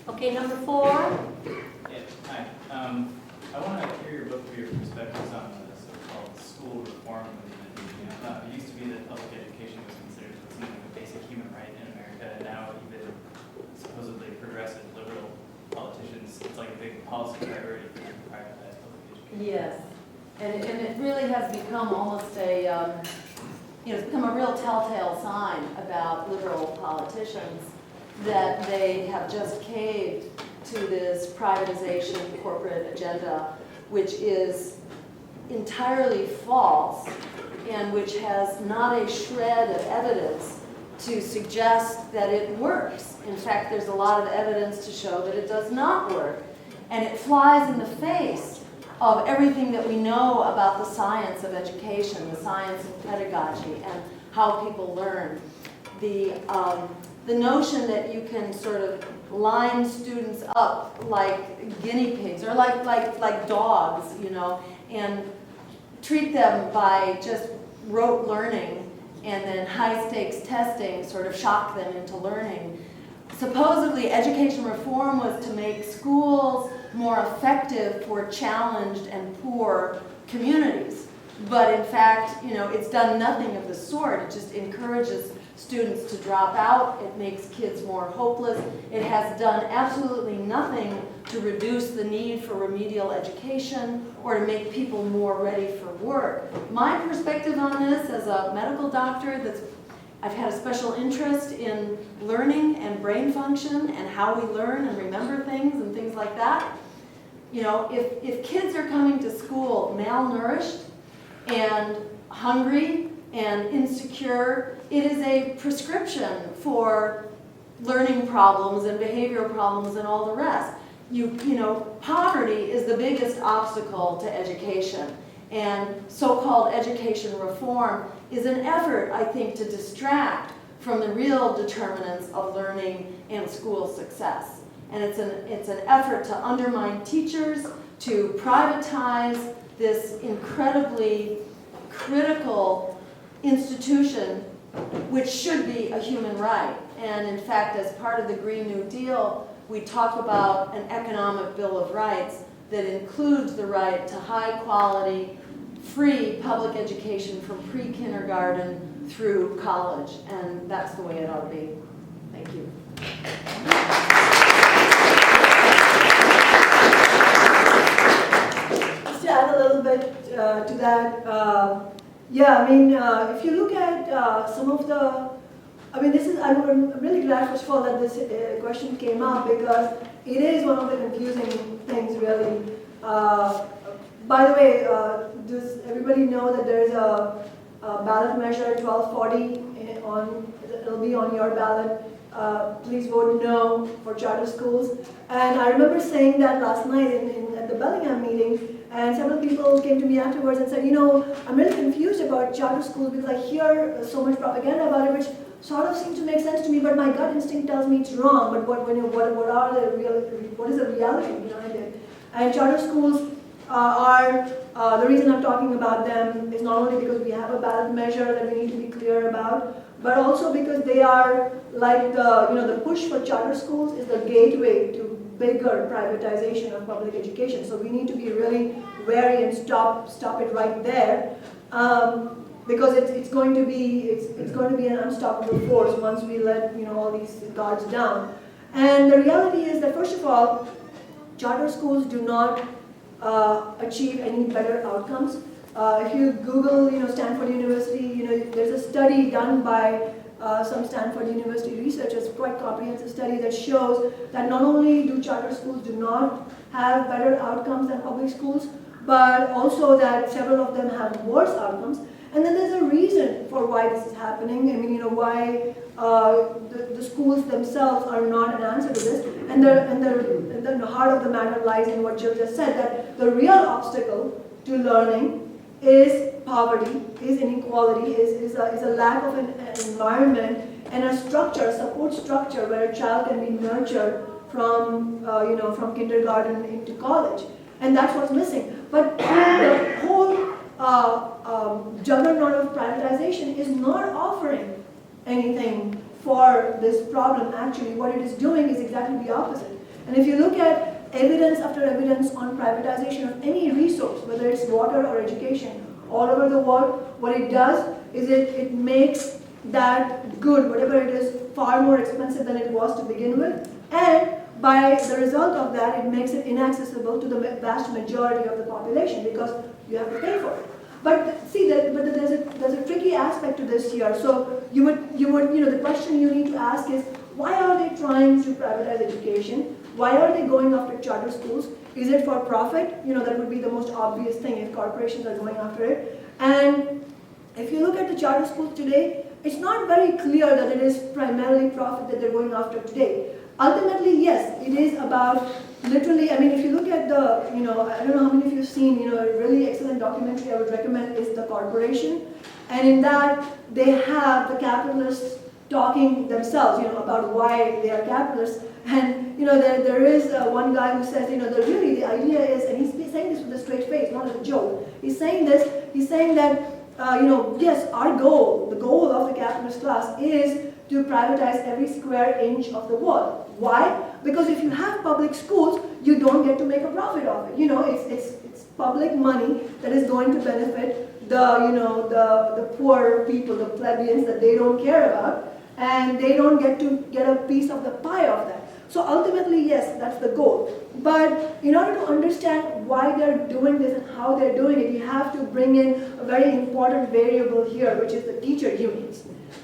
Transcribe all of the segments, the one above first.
Okay, number 4. Yeah, hi. I want to hear your perspectives on the so-called school reform movement. It used to be that public education was considered something like a basic human right in America, and now even supposedly progressive liberal politicians, it's like a big policy priority for them to privatize public education. Yes, and it really has become almost a, it's become a real telltale sign about liberal politicians that they have just caved to this privatization corporate agenda, which is entirely false and which has not a shred of evidence to suggest that it works. In fact, there's a lot of evidence to show that it does not work. And it flies in the face of everything that we know about the science of education, the science of pedagogy, and how people learn. The notion that you can sort of line students up like guinea pigs or like dogs, and treat them by just rote learning and then high stakes testing sort of shock them into learning. Supposedly education reform was to make schools more effective for challenged and poor communities. But in fact, it's done nothing of the sort. It just encourages students to drop out. It makes kids more hopeless. It has done absolutely nothing to reduce the need for remedial education or to make people more ready for work. My perspective on this as a medical doctor I've had a special interest in learning and brain function and how we learn and remember things and things like that. If kids are coming to school malnourished and hungry and insecure, it is a prescription for learning problems and behavioral problems and all the rest. Poverty is the biggest obstacle to education. And so-called education reform is an effort, I think, to distract from the real determinants of learning and school success. And it's an effort to undermine teachers, to privatize this incredibly critical institution, which should be a human right. And in fact, as part of the Green New Deal, we talk about an economic Bill of Rights that includes the right to high quality, free public education from pre-kindergarten through college. And that's the way it ought to be. Thank you. Just to add a little bit to that, if you look at some of the, I'm really glad, first of all, that this question came up because it is one of the confusing things, really. By the way, does everybody know that there's a ballot measure 1240 it'll be on your ballot. Please vote no for charter schools. And I remember saying that last night at the Bellingham meeting, and several people came to me afterwards and said, I'm really confused about charter schools because I hear so much propaganda about it, which sort of seems to make sense to me, but my gut instinct tells me it's wrong. But what is the reality behind it? And charter schools are the reason I'm talking about them is not only because we have a ballot measure that we need to be clear about, but also because they are like the push for charter schools is the gateway to bigger privatization of public education. So we need to be really wary and stop it right there, because it's going to be an unstoppable force once we let all these guards down. And the reality is that, first of all, charter schools do not achieve any better outcomes. If you Google, Stanford University, there's a study done by some Stanford University researchers, quite comprehensive study that shows that not only do charter schools do not have better outcomes than public schools, but also that several of them have worse outcomes. And then there's a reason for why this is happening. Why the schools themselves are not an answer to this. And the heart of the matter lies in what Jill just said, that the real obstacle to learning is poverty, is inequality, is a lack of an environment and a structure, a support structure where a child can be nurtured from kindergarten into college. And that's what's missing. But the whole juggernaut of privatization is not offering anything for this problem. Actually, what it is doing is exactly the opposite. And if you look at evidence after evidence on privatization of any resource, whether it's water or education, all over the world, what it does is it makes that good, whatever it is, far more expensive than it was to begin with. And by the result of that, it makes it inaccessible to the vast majority of the population because you have to pay for it. But see, there's a tricky aspect to this here. So the question you need to ask is, why are they trying to privatize education? Why are they going after charter schools? Is it for profit? That would be the most obvious thing if corporations are going after it. And if you look at the charter schools today, it's not very clear that it is primarily profit that they're going after today. Ultimately, yes, it is about literally, if you look at the, I don't know how many of you have seen, a really excellent documentary I would recommend is The Corporation. And in that, they have the capitalists talking themselves, about why they are capitalists. And, there is one guy who says, the idea is, and he's saying this with a straight face, not as a joke. He's saying that, yes, our goal, the goal of the capitalist class is to privatize every square inch of the world. Why? Because if you have public schools, you don't get to make a profit of it. It's public money that is going to benefit the poor people, the plebeians that they don't care about, and they don't get to get a piece of the pie of that. So ultimately, yes, that's the goal. But in order to understand why they're doing this and how they're doing it, you have to bring in a very important variable here, which is the teacher unions.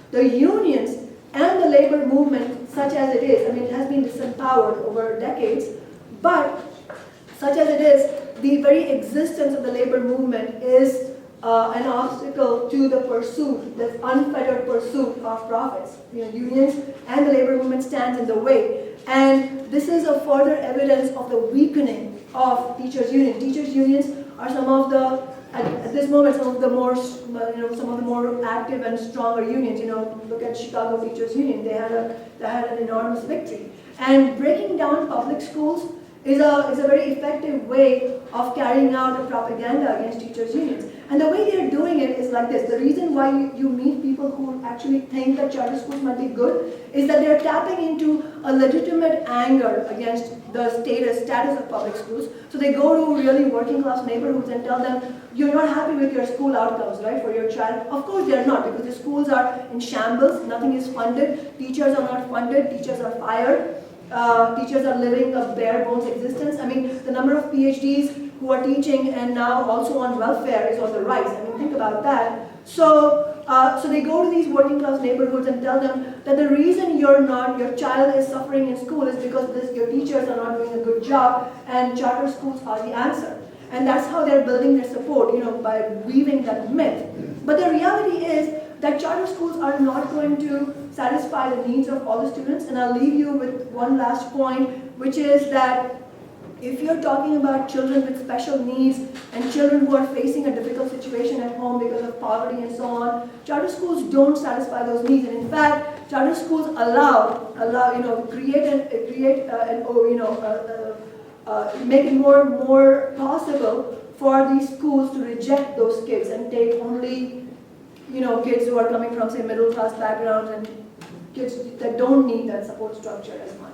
The unions and the labor movement, such as it is, it has been disempowered over decades, but such as it is, the very existence of the labor movement is an obstacle to the pursuit, the unfettered pursuit of profits. Unions and the labor movement stands in the way. And this is a further evidence of the weakening of teachers' unions. Teachers' unions are some of the, at this moment, some of the more active and stronger unions. Look at Chicago Teachers Union. They had an enormous victory. And breaking down public schools is a very effective way of carrying out a propaganda against teachers' unions. And the way they're doing it is like this. The reason why you meet people who actually think that charter schools might be good is that they're tapping into a legitimate anger against the status of public schools. So they go to really working class neighborhoods and tell them, you're not happy with your school outcomes, right, for your child. Of course they're not, because the schools are in shambles, nothing is funded, teachers are not funded, teachers are fired. Teachers are living a bare bones existence. The number of PhDs who are teaching and now also on welfare is on the rise. Think about that. So they go to these working class neighborhoods and tell them that the reason your child is suffering in school is because your teachers are not doing a good job, and charter schools are the answer. And that's how they're building their support, by weaving that myth. But the reality is that charter schools are not going to satisfy the needs of all the students. And I'll leave you with one last point, which is that if you're talking about children with special needs and children who are facing a difficult situation at home because of poverty and so on, charter schools don't satisfy those needs. And in fact, charter schools make it more possible for these schools to reject those kids and take only kids who are coming from, say, middle class backgrounds and kids that don't need that support structure as much.